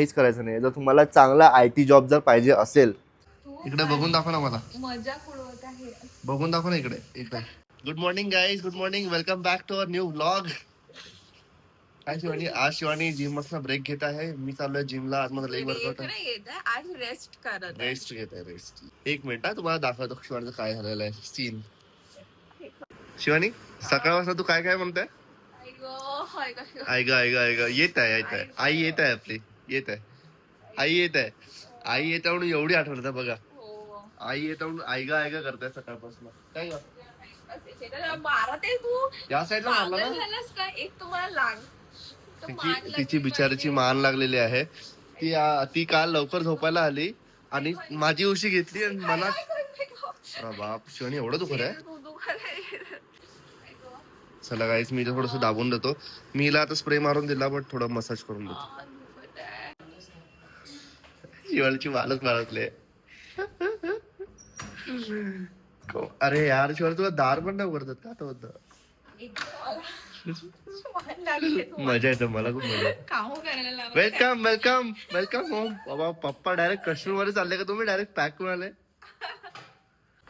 काहीच करायचं नाही. जर तुम्हाला चांगला IT जॉब जर पाहिजे असेल, इकडे बघून दाखव ना मला, मजाक उडवत आहे. बघून दाखव ना इकडे इकडे. Good morning guys, good morning, welcome back to our new vlog. काय शिवानी, आज शिवानी जिम मधनं ब्रेक घेत आहे. मी चाललोय जिमला. आज मला लेग वर्कआउट आहे. आज रेस्ट करत आहे. रेस्ट घेत आहे, रेस्ट. एक मिनिट हा, तुम्हाला दाखवतो शिवानीचं काय झालेलं आहे सीन. शिवानी, सकाळपासून तू काय काय म्हणताय? ऐका ऐका ऐका, येत आहे येत आहे, आई येत आहे आपली, येत आहे आई, येत आहे आई, येत आहे म्हणून एवढी आठवण आहे बघा. आई येत म्हणून ऐका ऐका करताय सकाळपासून. काय ग या साईडला मारला ना, एक तुम्हाला लाग तिची बिचारीची मान लागलेली आहे. ती काल लवकर झोपायला आली आणि माझी उशी घेतली आणि मला बाप शिवानी एवढं दुखत आहे. चला गाईस, मी थोडस दाबून देतो. मी हिला आता स्प्रे मारून दिला, बट थोडा मसाज करून देतो. शिवानीची मालच मारतले. अरे यार शिवानी, तुला दार पण नाही करतात का? होत मजा येतं, मला खूप मजा. Welcome welcome welcome home. बाबा पप्पा डायरेक्ट कश्मीर मध्ये चालले का तुम्ही? डायरेक्ट पॅक करून आले.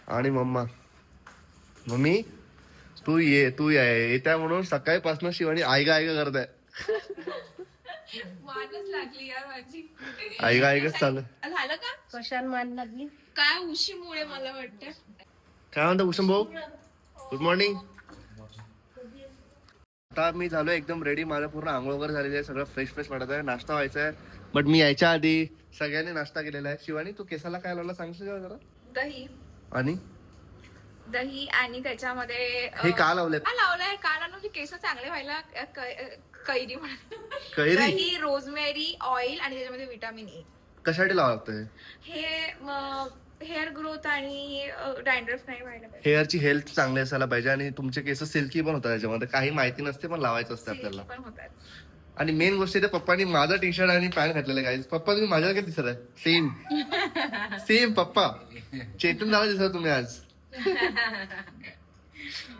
आणि मम्मी तू येत्या म्हणून सकाळीपासून शिवानी आयगा आयगा करताय. मानच लागली यार माझी. आयगा आयगाच चालू झालं का? कशाला मान लागली? काय उशीमुळे मला वाटतं. काय म्हणता कुसुम भाऊ? Good morning. आता मी झालो एकदम रेडी. माझं पूर्ण आंघोळ वगैरे झालेली आहे, सगळं फ्रेश फ्रेश वाटत आहे. नाश्ता व्हायचा आहे, बट मी यायच्या आधी सगळ्यांनी नाश्ता केलेला आहे. शिवानी, तू केसाला काय लावला सांगशील का जरा? दही आणि त्याच्यामध्ये हे का लावलंय? लावलंय कारण म्हणजे केस चांगले व्हायला. कैरी कैरी, दही, रोजमेरी ऑइल आणि त्याच्यामध्ये विटामिन E. कशासाठी लावावं लागतं? हे हेअर ग्रोथ आणि डॅन्ड्रफ नाही व्हायला पाहिजे. हेअरची हेल्थ चांगली असायला पाहिजे आणि तुमचे केस सिल्की पण होतात. त्याच्यामध्ये काही माहिती नसते, पण लावायचं असतं आपल्याला. पण होतात. आणि मेन गोष्ट इथे पप्पानी माझा टी शर्ट आणि पॅन्ट घातलेलं आहे. पप्पा तुम्ही माझ्या काय दिसत आहे? सेम सेम पप्पा. चेतन झाला दिसत तुम्ही आज.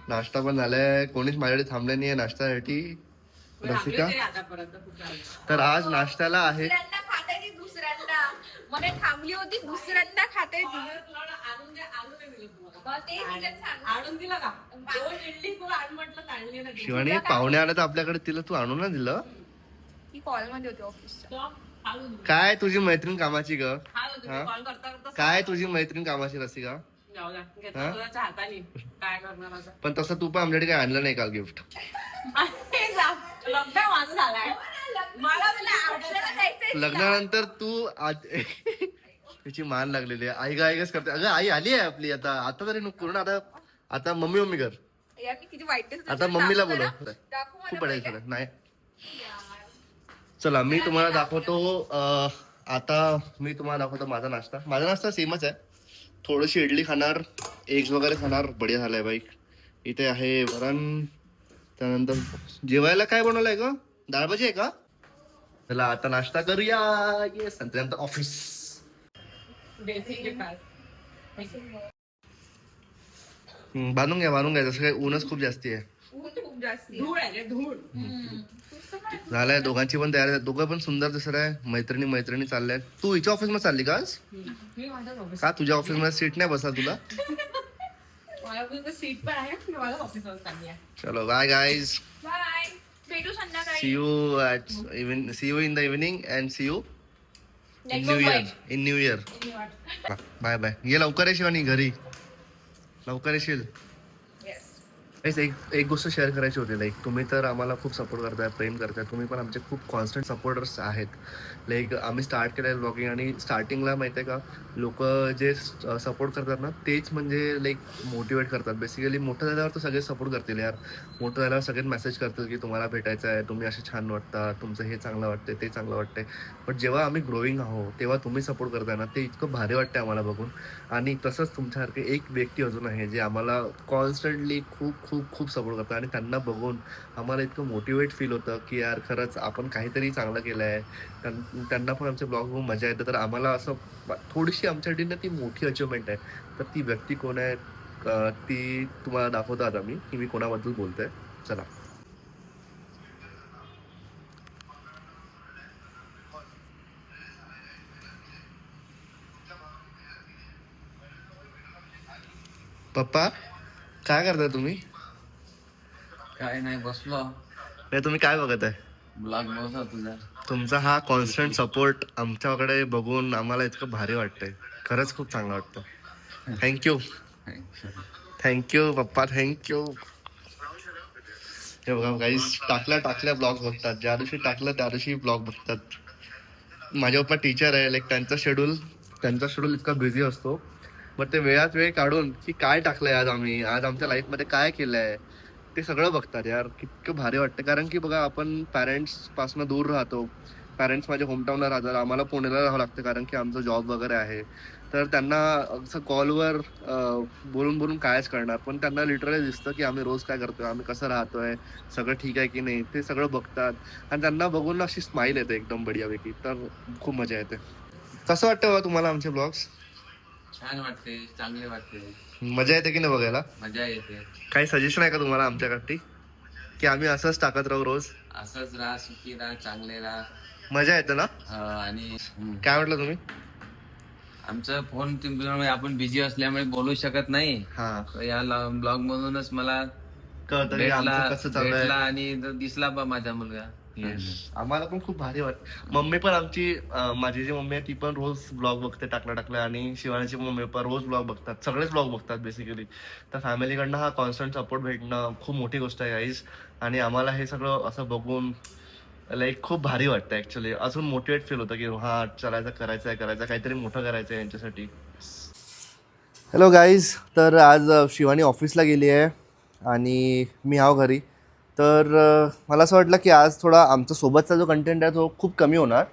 नाश्ता पण झालाय, कोणीच माझ्याकडे थांबले नाहीये नाश्त्यासाठी. रसिका, तर आज नाश्त्याला आहे. दुसऱ्यांदा मध्ये थांबली होती, दुसऱ्यांदा खाते ती. शिवानी, पाहुणे आले तर आपल्याकडे, तिला तू आणून ना दिलं. ती कॉल मध्ये होती ऑफिसच्या. काय तुझी मैत्रीण कामाची ग? काय तुझी मैत्रीण कामाची रसिका? पण तसं तू पण आमच्याकडे काय आणलं नाही काल गिफ्ट. लग्नानंतर तू तिची मान लागलेली आहे. आई गायगच करते. अगं आई आली आहे आपली. आता तरी नको ना. आता मम्मी कर. आता मम्मीला बोलव. खूप पडायचं नाही. चला मी तुम्हाला दाखवतो. आता मी तुम्हाला दाखवतो माझा नाश्ता सेमच आहे. थोडीशी इडली खाणार, एग्स वगैरे खाणार. बढिया झालाय बाईक. इथे आहे वरण. त्यानंतर जेवायला काय बनवलंय ग? डाळ भाजी आहे का? चला आता नाश्ता करूया. येस. त्यानंतर ऑफिस. बांधून घ्या जसं काही ऊनच खूप जास्ती आहे. झालंय. दोघांची पण तयारी. दोघं पण सुंदर दिसत आहे. मैत्रिणी चालल्या. तू हिच्या ऑफिस मध्ये चालली का आज? का तुझ्या ऑफिस मध्ये सीट नाही बसला तुला? चलो बाय गाईज. बाय, भेटू संध्याकाळी. See you in the evening and see you in New Year. Bye bye. ये लवकर आहे शिवानी घरी. लवकर येशील. एक गोष्ट शेअर करायची होती. लाईक तुम्ही तर आम्हाला खूप सपोर्ट करताय, प्रेम करताय. तुम्ही पण आमचे खूप कॉन्स्टंट सपोर्टर्स आहेत. लाईक आम्ही स्टार्ट केलं आहे ब्लॉगिंग आणि स्टार्टिंगला माहिती आहे का, लोक जे सपोर्ट करतात ना, तेच म्हणजे लाईक मोटिवेट करतात. बेसिकली मोठं झाल्यावर तर सगळे सपोर्ट करतील यार. मोठं झाल्यावर सगळेच मेसेज करतील की तुम्हाला भेटायचं आहे, तुम्ही असे छान वाटता, तुमचं हे चांगलं वाटतं, ते चांगलं वाटतंय. पण जेव्हा आम्ही ग्रोईंग आहोत तेव्हा तुम्ही सपोर्ट करताय ना, ते इतकं भारी वाटतं आम्हाला बघून. आणि तसंच तुमच्यासारखे एक व्यक्ती अजून आहे जे आम्हाला कॉन्स्टंटली खूप खूप खूप सपोर्ट करतात. आणि त्यांना बघून आम्हाला इतकं मोटिवेट फील होतं की यार खरंच आपण काहीतरी चांगलं केलं आहे. त्यांना पण आमचे ब्लॉग बघून मजा येते. तर आम्हाला असं थोडीशी आमच्यासाठी ना ती मोठी अचिव्हमेंट आहे. तर ती व्यक्ती कोण आहे ती तुम्हाला दाखवतो आता मी, की मी कोणाबद्दल बोलतोय. चला. पप्पा काय करताय तुम्ही? काय नाही बसलो. नाही तुम्ही काय बघत आहे? ब्लॉग बघा तुझा. तुमचा हा कॉन्स्टंट सपोर्ट आमच्याकडे बघून आम्हाला इतकं भारी वाटतंय. खरंच खूप चांगलं वाटतं. थँक्यू थँक्यू पप्पा थँक्यू. हे बघा गाईस टाकल्या ब्लॉग बघतात. ज्या दिवशी टाकलं त्या दिवशी ब्लॉग बघतात. माझे पप्पा टीचर आहे. लाईक त्यांचा शेड्यूल इतका बिझी असतो. बट ते वेळात वेळ काढून की काय टाकलंय आज आज आमच्या लाईफमध्ये काय केलंय ते सगळं बघतात यार. कितकं भारी वाटतं. कारण की बघा आपण पॅरेंट्सपासून दूर राहतो. पॅरेंट्स माझ्या होमटाऊनला राहतात. आम्हाला पुण्याला राहावं लागतं कारण की आमचं जॉब वगैरे आहे. तर त्यांना असं कॉलवर बोलून कायच करणार. पण त्यांना लिटरली दिसतं की आम्ही रोज काय करतोय, आम्ही कसं राहतोय, सगळं ठीक आहे की नाही ते सगळं बघतात. आणि त्यांना बघून ना अशी स्माईल येते एकदम बढियापैकी. तर खूप मजा येते. कसं वाटतं बा तुम्हाला आमचे ब्लॉग्स? छान वाटते, चांगले वाटते, मजा येते की नाही बघायला? मजा येते. काही सजेशन आहे का तुम्हाला आमच्याकडे की आम्ही असंच टाकत राहू रोज? असंच राहा, सुखी राहा, चांगले राहा. मजा येते ना? आणि काय म्हटलं तुम्ही? आमचा फोन आपण बिझी असल्यामुळे बोलू शकत नाही. हा तर या ब्लॉग मधूनच मला कळतं की आमचं कसं चालू भेटला आहे. आणि दिसला बा माझा मुलगा. आम्हाला पण खूप भारी वाटत. मम्मी पण आमची माझी जी मम्मी आहे ती पण रोज ब्लॉग बघते टाकला आणि शिवानीची मम्मी पण रोज ब्लॉग बघतात. सगळेच ब्लॉग बघतात बेसिकली. तर फॅमिलीकडनं हा कॉन्स्टंट सपोर्ट भेटणं खूप मोठी गोष्ट आहे गाईज. आणि आम्हाला हे सगळं असं बघून लाईक खूप भारी वाटतं ऍक्च्युली. अजून मोटिवेट फील होतं की हा करायचं काहीतरी मोठं करायचं आहे यांच्यासाठी. Hello guys. तर आज शिवानी ऑफिसला गेली आहे आणि मी आहो घरी. तर मला असं वाटलं की आज थोडा आमचा सोबतचा जो कंटेंट आहे तो खूप कमी होणार.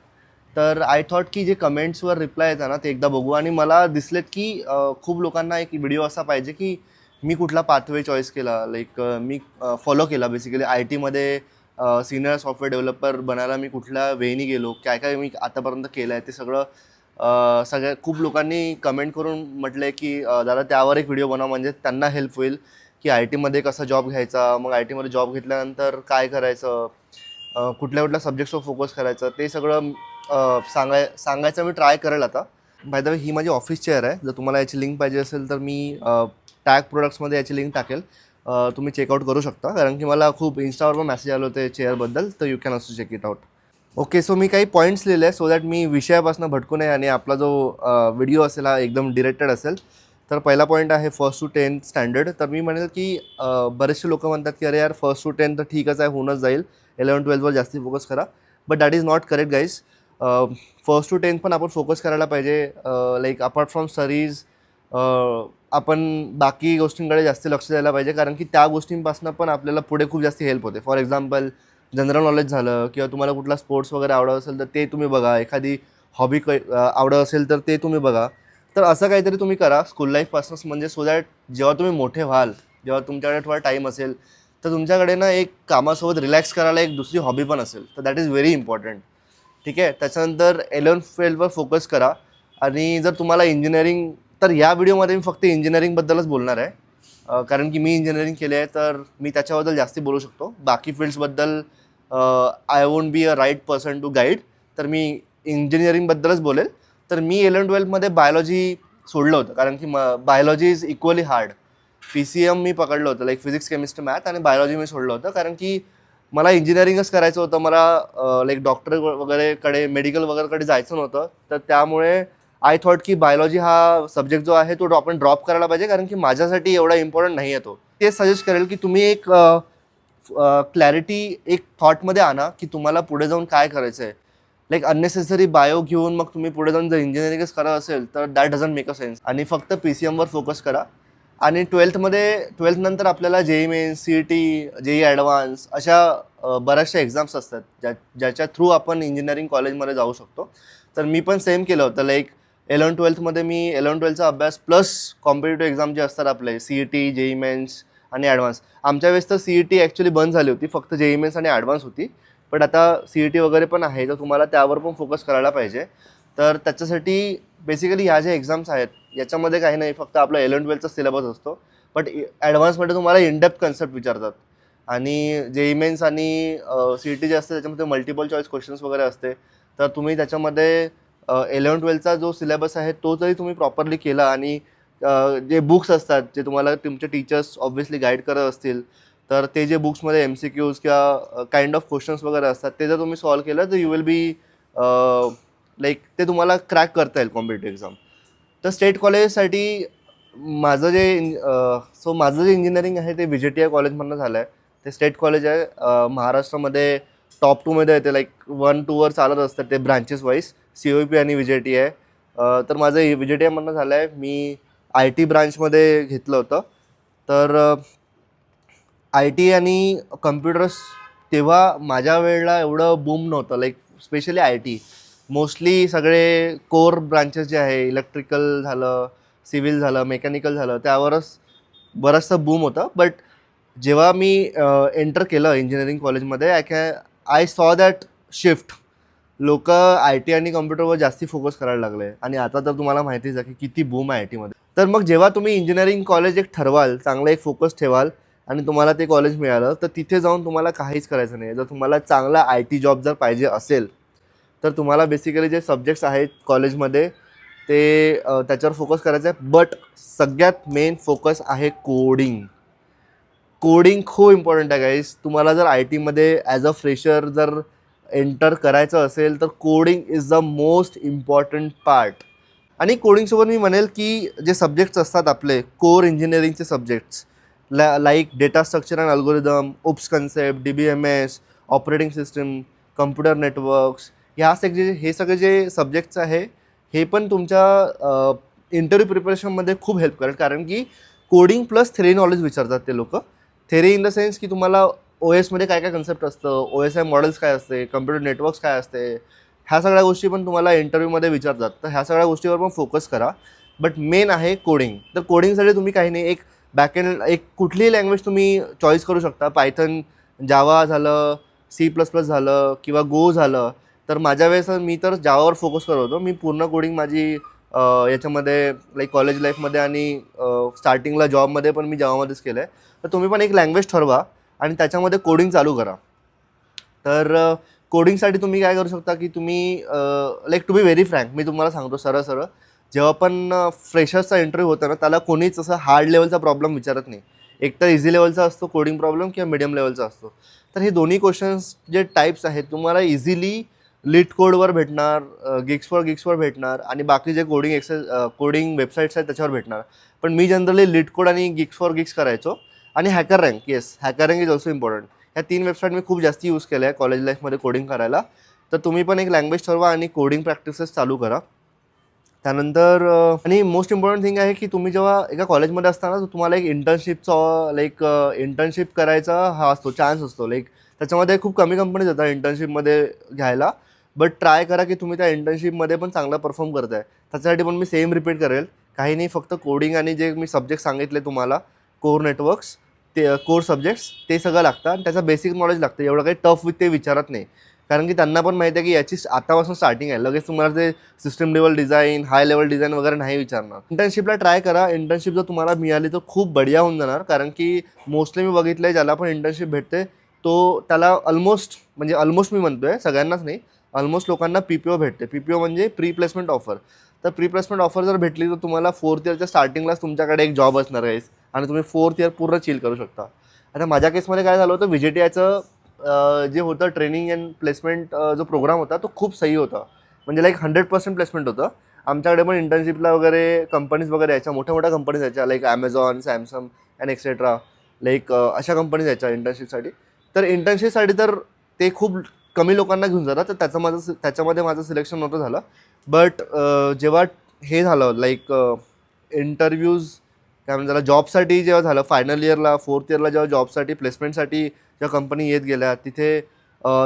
तर आय थॉट की जे कमेंट्सवर रिप्लाय येतात ना ते एकदा बघू. आणि मला दिसलेत की खूप लोकांना एक व्हिडिओ असा पाहिजे की मी कुठला पाथवे चॉईस केला. लाईक मी फॉलो केला बेसिकली आय टीमध्ये सिनियर सॉफ्टवेअर डेव्हलपर बनायला मी कुठल्या वेनी गेलो, काय काय मी आतापर्यंत केलं आहे ते सगळं खूप लोकांनी कमेंट करून म्हटलं आहे की दादा त्यावर एक व्हिडिओ बनवा म्हणजे त्यांना हेल्प होईल की आय टीमध्ये कसा जॉब घ्यायचा, मग आय टीमध्ये जॉब घेतल्यानंतर काय करायचं, कुठल्या सब्जेक्ट्सवर फोकस करायचं ते सगळं सांगायचं मी ट्राय करेल आता. बाय द वे ही माझी ऑफिस चेअर आहे. जर तुम्हाला याची लिंक पाहिजे असेल तर मी टॅग प्रोडक्ट्समध्ये याची लिंक टाकेल. तुम्ही चेकआउट करू शकता कारण की मला खूप इन्स्टावर पण मेसेज आले होते चेअरबद्दल. तर you can also check it out. Okay so मी काही पॉईंट्स लिहिले आहे सो दॅट मी विषयापासून भटकू नये आणि आपला जो व्हिडिओ असेल हा एकदम डिरेक्टेड असेल. तर पहिला पॉईंट आहे 1st to 10th स्टँडर्ड. तर मी म्हणेल की बरेचसे लोक म्हणतात की अरे यार 1st to 10th तर ठीकच आहे, होऊनच जाईल, 11-12वर जास्ती फोकस करा. But that is not correct guys. 1st to 10th पण आपण फोकस करायला पाहिजे. लाईक अपार्ट फ्रॉम स्टडीज आपण बाकी गोष्टींकडे जास्त लक्ष द्यायला पाहिजे कारण की त्या गोष्टींपासून पण आपल्याला पुढे खूप जास्त हेल्प होते. फॉर एक्झाम्पल जनरल नॉलेज झालं किंवा तुम्हाला कुठला स्पोर्ट्स वगैरे आवडत असेल तर ते तुम्ही बघा. एखादी हॉबी आवडत असेल तर ते तुम्ही बघा. तर असं काहीतरी तुम्ही करा स्कूल लाईफपासूनच म्हणजे सो दॅट जेव्हा तुम्ही मोठे व्हाल, जेव्हा तुमच्याकडे थोडा टाईम असेल तर तुमच्याकडे ना एक कामासोबत रिलॅक्स करायला एक दुसरी हॉबी पण असेल. तर दॅट इज व्हेरी इम्पॉर्टंट. ठीक आहे. त्याच्यानंतर 11th-12th फोकस करा. आणि जर तुम्हाला इंजिनिअरिंग, तर या व्हिडिओमध्ये मी फक्त इंजिनिअरिंगबद्दलच बोलणार आहे कारण की मी इंजिनिअरिंग केले आहे तर मी त्याच्याबद्दल जास्ती बोलू शकतो. बाकी फील्ड्सबद्दल I won't be a right person to guide. तर मी इंजिनिअरिंगबद्दलच बोलेल. तर मी 11th-12th बायोलॉजी सोडलं होतं कारण की biology is equally hard. PCM मी पकडलं होतं लाईक फिजिक्स, केमिस्ट्री, मॅथ आणि बायोलॉजी मी सोडलं होतं कारण की मला इंजिनिअरिंगच करायचं होतं. मला लाईक डॉक्टर वगैरेकडे, मेडिकल वगैरेकडे जायचं नव्हतं. तर त्यामुळे आय थॉट की बायोलॉजी हा सब्जेक्ट जो आहे तो आपण ड्रॉप करायला पाहिजे कारण की माझ्यासाठी एवढा इम्पॉर्टंट नाही आहे तो. ते सजेस्ट करेल की तुम्ही एक क्लॅरिटी एक थॉटमध्ये आणा की तुम्हाला पुढे जाऊन काय करायचं आहे. लाईक अननेसेसरी बायो घेऊन मग तुम्ही पुढे जाऊन जर इंजिनिअरिंगच करत असेल तर that doesn't make a sense. आणि फक्त PCMवर फोकस करा. आणि 12th नंतर आपल्याला JEE mains, CET, JEE advanced अशा बऱ्याचशा एक्झाम्स असतात ज्याच्या थ्रू आपण इंजिनिअरिंग कॉलेजमध्ये जाऊ शकतो. तर मी पण सेम केलं होतं. लाईक 11th-12th मी 11th-12thचा अभ्यास प्लस कॉम्पिटेटिव्ह एक्झाम जे असतात आपले CET, JEE मेन्स आणि ॲडव्हान्स. आमच्या वेळेस तर CET ॲक्च्युली बंद झाली होती, फक्त JEE मेन्स आणि ॲडव्हान्स होती. बट आता CET वगैरे पण आहे तर तुम्हाला त्यावर पण फोकस करायला पाहिजे. तर त्याच्यासाठी बेसिकली ह्या ज्या एक्झाम्स आहेत याच्यामध्ये काही नाही, फक्त आपला 11th-12thचा सिलेबस असतो. बट ॲडव्हान्समध्ये तुम्हाला इनडेप्थ कन्सेप्ट विचारतात. आणि JEE मेन्स आणि CET जे असते त्याच्यामध्ये मल्टिपल चॉईस क्वेश्चन्स वगैरे असते. तर तुम्ही त्याच्यामध्ये 11th-12thचा जो सिलेबस आहे तो जरी तुम्ही प्रॉपरली केला आणि जे बुक्स असतात जे तुम्हाला तुमचे टीचर्स ऑब्व्हियसली गाईड करत असतील, तर ते जे बुक्समध्ये MCQs किंवा काइंड ऑफ क्वेश्चन्स वगैरे असतात ते जर तुम्ही सॉल्व्ह केलं तर यू विल बी लाईक ते तुम्हाला क्रॅक करता येईल कॉम्पिटेटिव्ह एक्झाम. तर स्टेट कॉलेजसाठी माझं जे इंजिनिअरिंग आहे ते VJTI कॉलेजमधनं झालं आहे. ते स्टेट कॉलेज आहे, महाराष्ट्रामध्ये टॉप 2मध्ये येते, लाईक 1-2वर चालत असतात ते ब्रांचेस वाईज, COEP आणि VJTI. तर माझं VJTIमधनं झालं आहे. मी IT ब्रांचमध्ये घेतलं होतं. तर IT आणि कम्प्युटर्स तेव्हा माझ्या वेळेला एवढं बूम नव्हतं, लाईक स्पेशली IT. मोस्टली सगळे कोर ब्रांचेस जे आहे, इलेक्ट्रिकल झालं, सिव्हिल झालं, मेकॅनिकल झालं, त्यावरच बरंचसं बूम होतं. बट जेव्हा मी एंटर केलं इंजिनिअरिंग कॉलेजमध्ये, आय सॉ दॅट शिफ्ट. लोक IT आणि कम्प्युटरवर जास्ती फोकस करायला लागले आणि आता तर तुम्हाला माहितीच आहे की किती बूम आहे IT मध्ये. तर मग जेव्हा तुम्ही इंजिनिअरिंग कॉलेज एक ठरवाल, चांगला एक फोकस ठेवाल आणि तुम्हाला ते कॉलेज मिळालं, तर तिथे जाऊन तुम्हाला काहीच करायचं नाही. जर तुम्हाला चांगला IT जॉब जर पाहिजे असेल तर तुम्हाला बेसिकली जे सब्जेक्ट्स आहेत कॉलेजमध्ये ते त्याच्यावर फोकस करायचं आहे. बट सगळ्यात मेन फोकस आहे कोडिंग. कोडिंग खूप इम्पॉर्टंट आहे गाईज. तुम्हाला जर IT मध्ये ॲज अ फ्रेशर जर एंटर करायचं असेल तर coding is the most important part. आणि कोडिंगसोबत मी म्हणेल की जे सब्जेक्ट्स असतात आपले कोर इंजिनिअरिंगचे subjects, like data structure and algorithm, OOPs concept, DBMS, operating system, computer networks, हे सगळे जे सब्जेक्ट्स आहे हे पण तुमच्या इंटरव्ह्यू प्रिपरेशनमध्ये खूप हेल्प करेल. कारण की कोडिंग प्लस थेरी नॉलेज विचारतात ते लोक. थेरी इन द सेन्स की तुम्हाला OSमध्ये काय काय कन्सेप्ट असतं, OSI मॉडेल्स काय असते, कम्प्युटर नेटवर्क्स काय असते, ह्या सगळ्या गोष्टी पण तुम्हाला इंटरव्ह्यूमध्ये विचारतात. तर ह्या सगळ्या गोष्टीवर पण फोकस करा. बट मेन आहे कोडिंग. तर कोडिंगसाठी तुम्ही काही नाही, एक बॅकएंड एक कुठलीही लँग्वेज तुम्ही चॉईस करू शकता. पायथन, जावा झालं, C++ झालं किंवा गो झालं. तर माझ्या वेळेस मी तर जावावर फोकस करत होतो. मी पूर्ण कोडिंग माझी याच्यामध्ये लाईक कॉलेज लाईफमध्ये आणि स्टार्टिंगला जॉबमध्ये पण मी जावामध्येच केलं आहे. तर तुम्ही पण एक लँग्वेज ठरवा आणि त्याच्यामध्ये कोडिंग चालू करा. तर कोडिंगसाठी तुम्ही काय करू शकता की तुम्ही like to be very frank मी तुम्हाला सांगतो सरळ सरळ, जेव्हा पण फ्रेशर्सचा इंटरव्ह्यू होता ना त्याला कोणीच असं हार्ड लेवलचा प्रॉब्लेम विचारत नाही. एक तर इझी लेवलचा असतो कोडिंग प्रॉब्लेम किंवा मिडियम लेवलचा असतो. तर हे दोन्ही क्वेश्चन्स जे टाईप्स आहेत तुम्हाला इझिली लीड कोडवर भेटणार, गिक्सवर भेटणार आणि बाकी जे कोडिंग वेबसाईट्स आहेत त्याच्यावर भेटणार. पण मी जनरली लीड कोड आणि गिक्स करायचो. आणि hacker rank, hacker rank is also important. ह्या 3 वेबसाईट मी खूप जास्त यूज केल्या आहे कॉलेज लाईफमध्ये कोडिंग करायला. तर तुम्ही पण एक लँग्वेज ठरवा आणि कोडिंग प्रॅक्टिसेस चालू करा. त्यानंतर आणि मोस्ट इम्पॉर्टंट थिंग आहे की तुम्ही जेव्हा एका कॉलेजमध्ये असताना तर तुम्हाला एक इंटर्नशिप करायचा हा असतो, चान्स असतो. लाईक त्याच्यामध्ये खूप कमी कंपनीज येतात इंटर्नशिपमध्ये घ्यायला. बट ट्राय करा की तुम्ही त्या इंटर्नशिपमध्ये पण चांगला परफॉर्म करताय. त्याच्यासाठी पण मी सेम रिपीट करेल. काही नाही, फक्त कोडिंग आणि जे मी सब्जेक्ट सांगितले तुम्हाला, कोर नेटवर्क्स, ते कोर सब्जेक्ट्स ते सगळं लागतं आणि त्याचं बेसिक नॉलेज लागतं. एवढं काही टफ ते विचारत नाही. कारण की त्यांना पण माहिती आहे की याची आतापासून स्टार्टिंग आहे. लगेच तुम्हाला ते system level design, high level design वगैरे नाही विचारणार. इंटर्नशिपला ट्राय करा. इंटर्नशिप जर तुम्हाला मिळाली तर खूप बढिया होऊन जाणार. कारण की मोस्टली मी बघितलं आहे ज्याला पण इंटर्नशिप भेटते तो त्याला ऑलमोस्ट मी म्हणतोय सगळ्यांनाच नाही, ऑलमोस्ट लोकांना PPO भेटते. PPO म्हणजे प्री प्लेसमेंट ऑफर. तर प्री प्लेसमेंट ऑफर जर भेटली तर तुम्हाला 4th इयरच्या स्टार्टिंगलाच तुमच्याकडे एक जॉब असणार आहे आणि तुम्ही 4th इयर पूर्ण चिल करू शकता. आता माझ्या केसमध्ये काय झालं होतं, VJTIचं जे होतं ट्रेनिंग अँड प्लेसमेंट जो प्रोग्राम होता तो खूप सही होता. म्हणजे लाईक 100% प्लेसमेंट होतं. आमच्याकडे पण इंटर्नशिपला वगैरे कंपनीज वगैरे यायच्या, मोठ्या कंपनीज यायच्या, like Amazon, Samsung and etcetera. Like अशा कंपनीज यायच्या इंटर्नशिपसाठी. तर इंटर्नशिपसाठी तर ते खूप कमी लोकांना घेऊन जातात. तर त्याच्यामध्ये माझं सिलेक्शन नव्हतं झालं. बट जेव्हा हे झालं लाईक इंटरव्ह्यूज काय म्हणजे त्याला जॉबसाठी जेव्हा झालं फायनल इयरला 4th इयरला जेव्हा जॉबसाठी प्लेसमेंटसाठी जेव्हा कंपनी येत गेल्या तिथे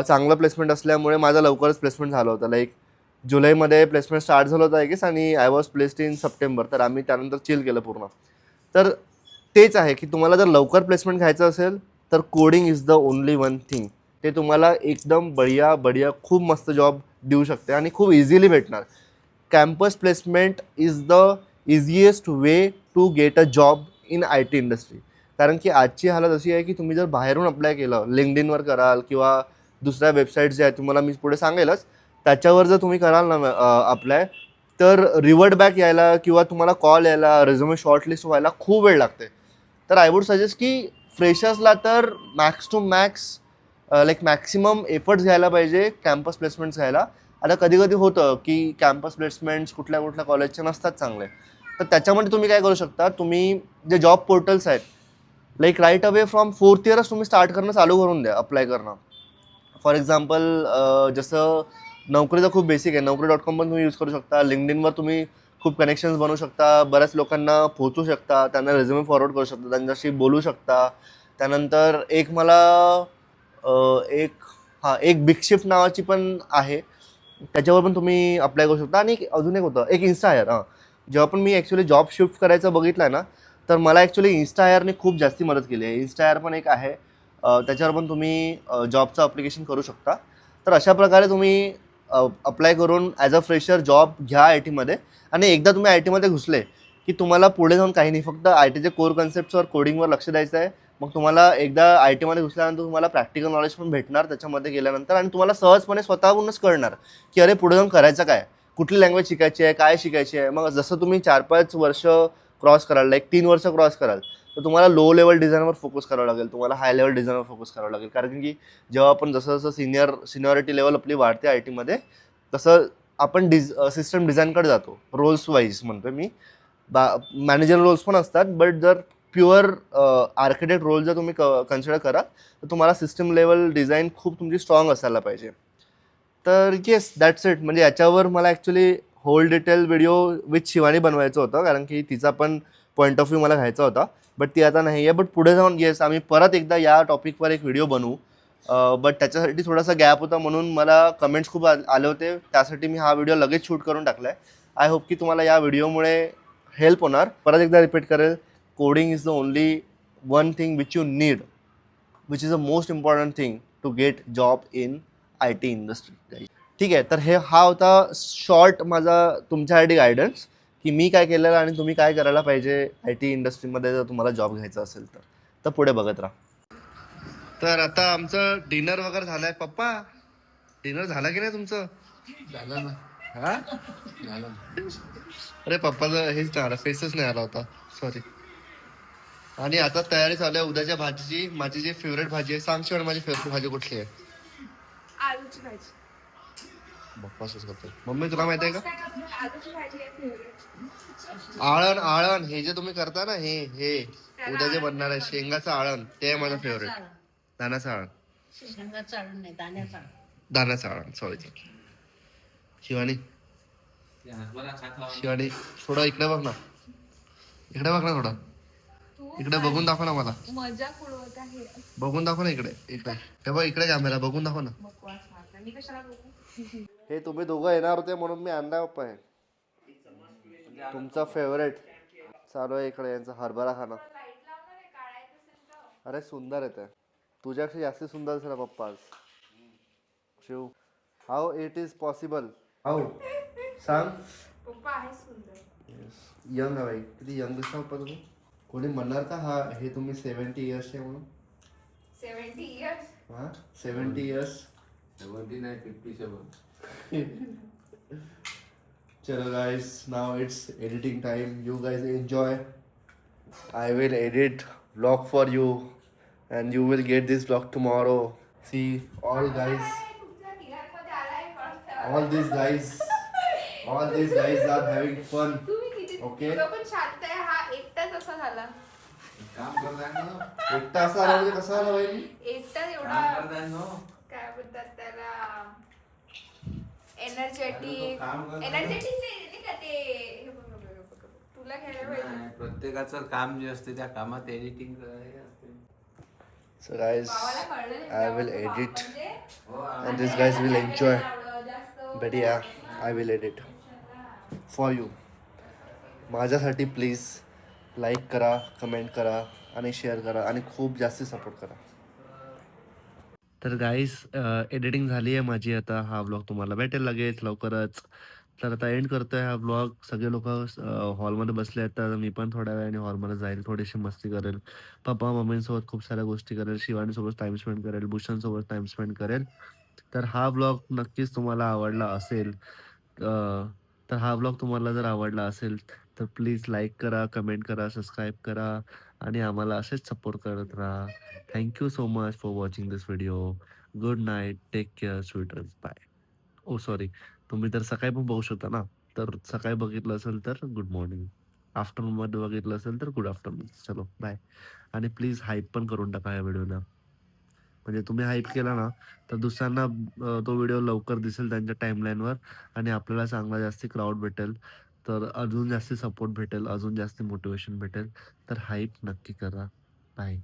चांगलं प्लेसमेंट असल्यामुळे माझं लवकरच प्लेसमेंट झालं होतं. लाईक जुलैमध्ये प्लेसमेंट स्टार्ट झालं होतं आय गेस आणि I was placed in September. तर आम्ही त्यानंतर चिल केलं पूर्ण. तर तेच आहे की तुम्हाला जर लवकर प्लेसमेंट घ्यायचं असेल तर coding is the only one thing. ते तुम्हाला एकदम बढिया खूप मस्त जॉब देऊ शकते आणि खूप इझिली भेटणार. Campus placement is the easiest way to get a job in IT industry. कारण की आजची हालत अशी आहे की तुम्ही जर बाहेरून अप्लाय केलं, लिंक्डइनवर कराल किंवा दुसऱ्या वेबसाईट ज्या आहेत तुम्हाला मी पुढे सांगेलच, त्याच्यावर जर तुम्ही कराल ना अप्लाय, तर रिवर्ट बॅक यायला किंवा तुम्हाला कॉल यायला, रेझ्युमे शॉर्टलिस्ट व्हायला खूप वेळ लागते. तर आय वुड सजेस्ट की फ्रेशर्सला तर max to max like maximum efforts घ्यायला पाहिजे कॅम्पस प्लेसमेंट्स घ्यायला. आता कधी कधी होतं की कॅम्पस प्लेसमेंट्स कुठल्या कुठल्या कॉलेजचे नसतात चांगले, तर त्याच्यामध्ये तुम्ही काय करू शकता, तुम्ही जे जॉब पोर्टल्स आहेत like right away from 4th इयरच तुम्ही स्टार्ट करणं चालू करून द्या अप्लाय करणं. फॉर एक्झाम्पल जसं नोकरीचं खूप बेसिक आहे, Naukri.com पण तुम्ही यूज करू शकता. लिंक्डइनवर तुम्ही खूप कनेक्शन्स बनवू शकता, बऱ्याच लोकांना पोहोचू शकता, त्यांना रेझ्युमे फॉरवर्ड करू शकता, त्यांच्याशी बोलू शकता. त्यानंतर एक मला एक बिग शिफ्ट नावाची पण आहे, त्याच्यावर पण तुम्ही अप्लाय करू शकता. आणि अजून एक होतं, एक इन्स्टाहायर. जेव्हा पण मी ॲक्च्युली जॉब शिफ्ट करायचं बघितलं आहे ना, तर मला ॲक्च्युली इन्स्टाहायरने खूप जास्ती मदत केली आहे. इन्स्टाहायर पण एक आहे, त्याच्यावर पण तुम्ही जॉबचं अप्लिकेशन करू शकता. तर अशा प्रकारे तुम्ही अप्लाय करून ॲज अ फ्रेशर जॉब घ्या आय टीमध्ये. आणि एकदा तुम्ही आय टीमध्ये घुसले की तुम्हाला पुढे जाऊन काही नाही, फक्त आय टीचे कोर कन्सेप्ट्सवर, कोडिंगवर लक्ष द्यायचं आहे. मग तुम्हाला एकदा आय टीमध्ये घुसल्यानंतर तुम्हाला प्रॅक्टिकल नॉलेज पण भेटणार त्याच्यामध्ये गेल्यानंतर, आणि तुम्हाला सहजपणे स्वतःहूनच कळणार की अरे पुढे जाऊन करायचं काय, कुठली लँग्वेज शिकायची आहे, काय शिकायची आहे. मग जसं तुम्ही 4-5 वर्ष क्रॉस कराल, लाईक 3 वर्ष क्रॉस कराल, तर तुम्हाला लो लेवल डिझाईनवर फोकस करावं लागेल, तुम्हाला हाय लेवल डिझाईनवर फोकस करावं लागेल. कारण की जेव्हा आपण जसं जसं सिनियरिटी लेवल आपली वाढते आय टीमध्ये, तसं आपण सिस्टम डिझाईनकडे जातो. रोल्स वाईज म्हणतो मी, मॅनेजर रोल्स पण असतात, बट जर प्युअर आर्किटेक्ट रोल जर तुम्ही कन्सिडर कराल तर तुम्हाला सिस्टम लेवल डिझाईन खूप तुमची स्ट्रॉंग असायला पाहिजे. तर येस, दॅट्स इट. म्हणजे याच्यावर मला actually whole detail video with Shivani बनवायचं होतं, कारण की तिचा पण पॉईंट ऑफ व्ह्यू मला घ्यायचा होता, बट ती आता नाही आहे. बट पुढे जाऊन येस, आम्ही परत एकदा या टॉपिकवर एक व्हिडिओ बनवू. बट त्याच्यासाठी थोडासा गॅप होता, म्हणून मला कमेंट्स खूप आले होते, त्यासाठी मी हा व्हिडिओ लगेच शूट करून टाकला आहे. आय होप की तुम्हाला या व्हिडिओमुळे हेल्प होणार. परत एकदा रिपीट करेल, coding is the only one thing which you need, which is the most important thing to get job in I T industry. ठीक आहे, तर हा होता शॉर्ट माझा तुमच्यासाठी गायडन्स की मी काय केलेलं आणि तुम्ही काय करायला पाहिजे आय टी इंडस्ट्रीमध्ये जर तुम्हाला जॉब घ्यायचा असेल तर पुढे बघत राहा. तर आता आमचं डिनर वगैरे झालं आहे. पप्पा, डिनर झालं की नाही तुमचं? झालं ना. हा, झालं. अरे पप्पाचं हेच नाही आला, फेसच नाही आला होता, सॉरी. आणि आता तयारी चालू आहे उद्याच्या भाजीची. माझी जी फेवरेट भाजी आहे, सांग शिवाय माझी फेवरेट भाजी कुठली आहे? आलूची भाजी. बप्पासच करतो. मम्मी तुला माहिती आहे का? आलूची भाजी आहे फेवरेट. आळण, आळण हे जे तुम्ही करता ना, हे उद्या जे बनणार आहे शेंगाचं आळण, ते आहे माझं फेवरेट. दाण्याचं आळण, शेंगाचं आळण नाही, दाण्याचं आळण. दाण्याचं आळण, सॉरी. शिवानी, शिवानी थोडं इकडे बघ ना, इकडे बघ ना, थोडं इकडे बघून दाखव ना मला, मजाक उडवत आहे. बघून दाखव ना इकडे, इकडे हे बघ, इकडे कॅमेरा बघून दाखव ना. बकवास मारला. मी कशाला बघू? हे तुम्ही दोघं येणार होते म्हणून मी आणलाय पप्पा. हे तुमचा फेवरेट चालू आहे इकडे, यांचा हरभरा खाणं. अरे सुंदर येते, तुझ्यापेक्षा जास्त सुंदर असेल पप्पा आज. Shiv, how it is possible? How, सांग. पप्पा आहे सुंदर. यंग आहे भाई, किती यंग दिसता पप्पा तुम्ही. कोणी म्हणणार का हा हे तुम्ही 70 इयर्सचे म्हणून? 70 इयर्स. हा, 70 इयर्स. 70 नाही, 57. चलो guys, now it's editing time. You guys enjoy. I will edit vlog for you and you will get this vlog tomorrow. See all guys, तुमच्या निघारमध्ये आलाय पण. all these guys are having fun. तुम्ही किती Okay. तुला पण शांत आहे. हा एकटाच असा झाला. काम करताय ना. एकटा असा आला म्हणजे कसा आला भाई? एकटाच काम एवढा करताय ना. काय बोलतात त्याला, एनर्जेटिक. काम करताय. एनर्जेटिक नाही का ते, हे बघ, बघ, बघ, बघ. तुला घ्यायला पाहिजे. नाही, प्रत्येकाचं काम जे असते त्या कामात एडिटिंग असते. So guys, भावाला कळलं नाही. I will भाव edit म्हणजे हो, and these guys will enjoy. जास्त But yeah, I will edit for you. माझ्यासाठी प्लीज लाईक करा, कमेंट करा आणि शेअर करा आणि खूप जास्त सपोर्ट करा. तर गाईस, एडिटिंग झाली आहे माझी. आता हा व्लॉग तुम्हाला भेटेल लगेच लवकरच. तर आता एंड करतो आहे हा व्लॉग. सगळे लोक हॉलमध्ये बसले आहेत, तर मी पण थोड्या वेळाने हॉलमध्ये जाईल, थोडीशी मस्ती करेल, पप्पा मम्मींसोबत खूप साऱ्या गोष्टी करेल, शिवानीसोबत टाईम स्पेंड करेल, भूषणसोबत टाईम स्पेंड करेल. तर हा व्लॉग नक्कीच तुम्हाला आवडला असेल. तर हा ब्लॉग तुम्हाला जर आवडला असेल तर प्लीज लाईक करा, कमेंट करा, सबस्क्राईब करा आणि आम्हाला असेच सपोर्ट करत राहा. Thank you so much for watching this video. Good night. Take care. Sweet dreams. Bye. Oh sorry, तुम्ही तर सकाळी पण बघू शकता ना. तर सकाळी बघितलं असेल तर गुड मॉर्निंग. आफ्टरनूनमध्ये बघितलं असेल तर गुड आफ्टरनून. चलो बाय. आणि प्लीज हाईप पण करून टाका या व्हिडिओला. म्हणजे तुम्ही हाईप केला ना तर दुसऱ्यांना तो व्हिडिओ लवकर दिसेल त्यांच्या टाईमलाईनवर आणि आपल्याला चांगला जास्ती क्राउड भेटेल. तर अजून जास्ती सपोर्ट भेटेल, अजून जास्ती मोटिवेशन भेटेल. तर हाईप नक्की करा. बाय.